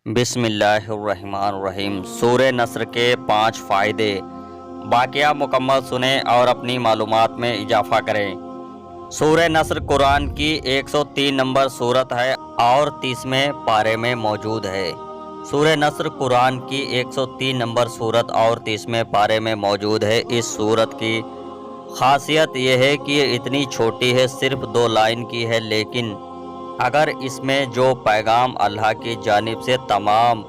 بسم اللہ الرحمن الرحیم۔ سورہ نصر کے 5 فائدے۔ واقعہ مکمل سنیں اور اپنی معلومات میں اضافہ کریں۔ سورہ نصر قرآن کی 103 نمبر سورت ہے اور 30ویں پارے میں موجود ہے۔ سورہ نصر قرآن کی 103 نمبر سورت اور 30ویں پارے میں موجود ہے۔ اس سورت کی خاصیت یہ ہے کہ یہ اتنی چھوٹی ہے، صرف 2 لائن کی ہے، لیکن اگر اس میں جو پیغام اللہ کی جانب سے تمام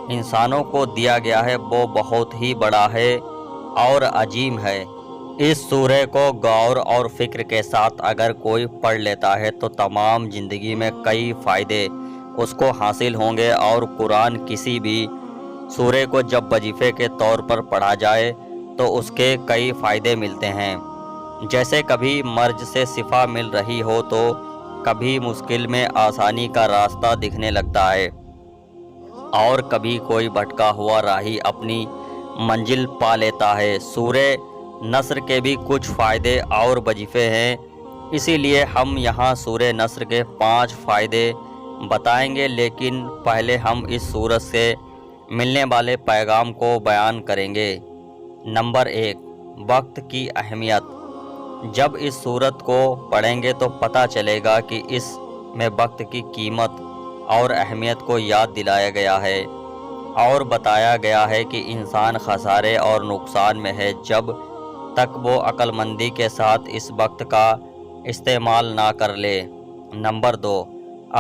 انسانوں کو دیا گیا ہے وہ بہت ہی بڑا ہے اور عظیم ہے۔ اس سورہ کو غور اور فکر کے ساتھ اگر کوئی پڑھ لیتا ہے تو تمام زندگی میں کئی فائدے اس کو حاصل ہوں گے، اور قرآن کسی بھی سورہ کو جب وظیفے کے طور پر پڑھا جائے تو اس کے کئی فائدے ملتے ہیں، جیسے کبھی مرض سے شفا مل رہی ہو تو کبھی مشکل میں آسانی کا راستہ دکھنے لگتا ہے، اور کبھی کوئی بھٹکا ہوا راہی اپنی منزل پا لیتا ہے۔ سورہ نصر کے بھی کچھ فائدے اور وظیفے ہیں، اسی لیے ہم یہاں سورہ نصر کے 5 فائدے بتائیں گے، لیکن پہلے ہم اس سورت سے ملنے والے پیغام کو بیان کریں گے۔ نمبر 1، وقت کی اہمیت۔ جب اس سورت کو پڑھیں گے تو پتہ چلے گا کہ اس میں وقت کی قیمت اور اہمیت کو یاد دلایا گیا ہے، اور بتایا گیا ہے کہ انسان خسارے اور نقصان میں ہے جب تک وہ عقل مندی کے ساتھ اس وقت کا استعمال نہ کر لے۔ نمبر 2،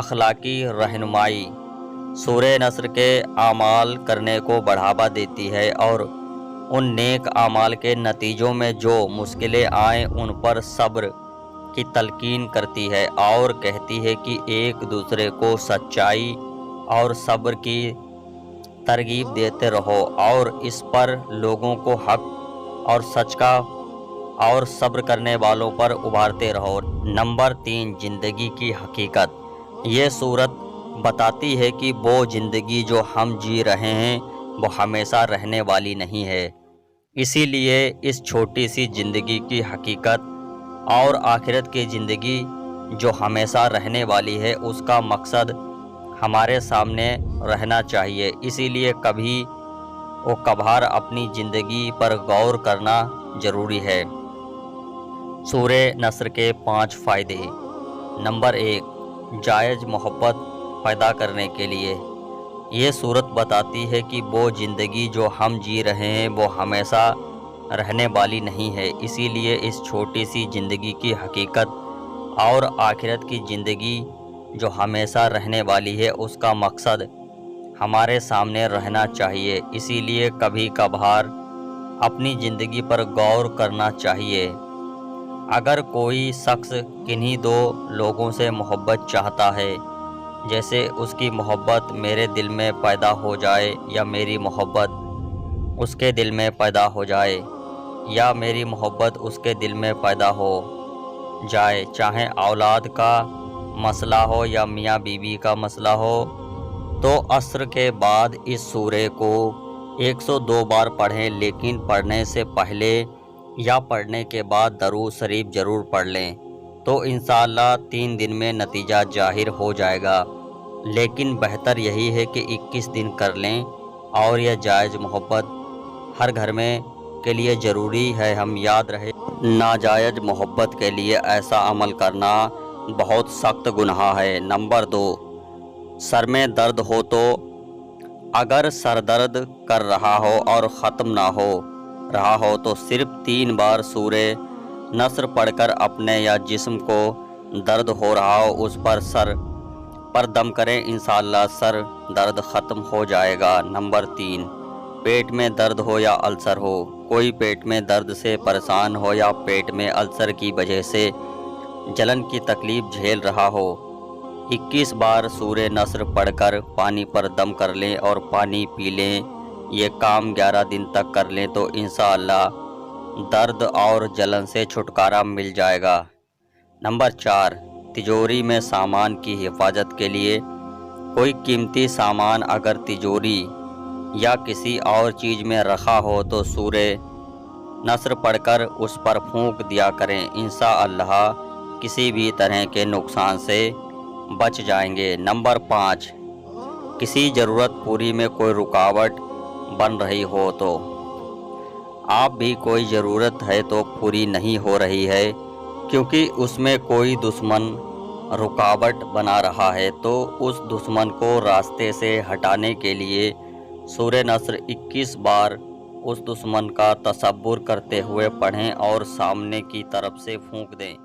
اخلاقی رہنمائی۔ سورہ نصر کے اعمال کرنے کو بڑھاوا دیتی ہے اور ان نیک اعمال کے نتیجوں میں جو مشکلیں آئیں ان پر صبر کی تلقین کرتی ہے، اور کہتی ہے کہ ایک دوسرے کو سچائی اور صبر کی ترغیب دیتے رہو، اور اس پر لوگوں کو حق اور سچ کا اور صبر کرنے والوں پر ابھارتے رہو۔ نمبر 3، زندگی کی حقیقت۔ یہ سورت بتاتی ہے کہ وہ زندگی جو ہم جی رہے ہیں وہ ہمیشہ رہنے والی نہیں ہے، اسی لیے اس چھوٹی سی زندگی کی حقیقت اور آخرت کی زندگی جو ہمیشہ رہنے والی ہے اس کا مقصد ہمارے سامنے رہنا چاہیے۔ اسی لیے کبھی و کبھار اپنی زندگی پر غور کرنا ضروری ہے۔ سورہ نصر کے 5 فائدے۔ نمبر 1، جائز محبت پیدا کرنے کے لیے۔ یہ سورت بتاتی ہے کہ وہ زندگی جو ہم جی رہے ہیں وہ ہمیشہ رہنے والی نہیں ہے، اسی لیے اس چھوٹی سی زندگی کی حقیقت اور آخرت کی زندگی جو ہمیشہ رہنے والی ہے اس کا مقصد ہمارے سامنے رہنا چاہیے۔ اسی لیے کبھی کبھار اپنی زندگی پر غور کرنا چاہیے۔ اگر کوئی شخص کنہی 2 لوگوں سے محبت چاہتا ہے، جیسے اس کی محبت میرے دل میں پیدا ہو جائے یا میری محبت اس کے دل میں پیدا ہو جائے، یا میری محبت اس کے دل میں پیدا ہو جائے، چاہے اولاد کا مسئلہ ہو یا میاں بیوی کا مسئلہ ہو، تو عصر کے بعد اس سورہ کو 102 بار پڑھیں، لیکن پڑھنے سے پہلے یا پڑھنے کے بعد درود شریف ضرور پڑھ لیں، تو انشاءاللہ 3 دن میں نتیجہ ظاہر ہو جائے گا، لیکن بہتر یہی ہے کہ 21 دن کر لیں، اور یہ جائز محبت ہر گھر میں کے لیے ضروری ہے۔ ہم یاد رہے، ناجائز محبت کے لیے ایسا عمل کرنا بہت سخت گناہ ہے۔ نمبر 2، سر میں درد ہو تو اگر سر درد کر رہا ہو اور ختم نہ ہو رہا ہو تو صرف 3 بار سورہ نصر پڑھ کر اپنے یا جسم کو درد ہو رہا ہو اس پر سر پر دم کریں، انشاءاللہ سر درد ختم ہو جائے گا۔ نمبر 3، پیٹ میں درد ہو یا السر ہو۔ کوئی پیٹ میں درد سے پریشان ہو یا پیٹ میں السر کی وجہ سے جلن کی تکلیف جھیل رہا ہو، 21 بار سورہ نصر پڑھ کر پانی پر دم کر لیں اور پانی پی لیں۔ یہ کام 11 دن تک کر لیں تو انشاءاللہ درد اور جلن سے چھٹکارا مل جائے گا۔ نمبر 4، تجوری میں سامان کی حفاظت کے لیے۔ کوئی قیمتی سامان اگر تجوری یا کسی اور چیز میں رکھا ہو تو سورہ نصر پڑھ کر اس پر پھونک دیا کریں، انشاءاللہ کسی بھی طرح کے نقصان سے بچ جائیں گے۔ نمبر 5، کسی ضرورت پوری میں کوئی رکاوٹ بن رہی ہو تو آپ بھی کوئی ضرورت ہے تو پوری نہیں ہو رہی ہے کیونکہ اس میں کوئی دشمن رکاوٹ بنا رہا ہے، تو اس دشمن کو راستے سے ہٹانے کے لیے سورہ نصر 21 بار اس دشمن کا تصور کرتے ہوئے پڑھیں اور سامنے کی طرف سے پھونک دیں۔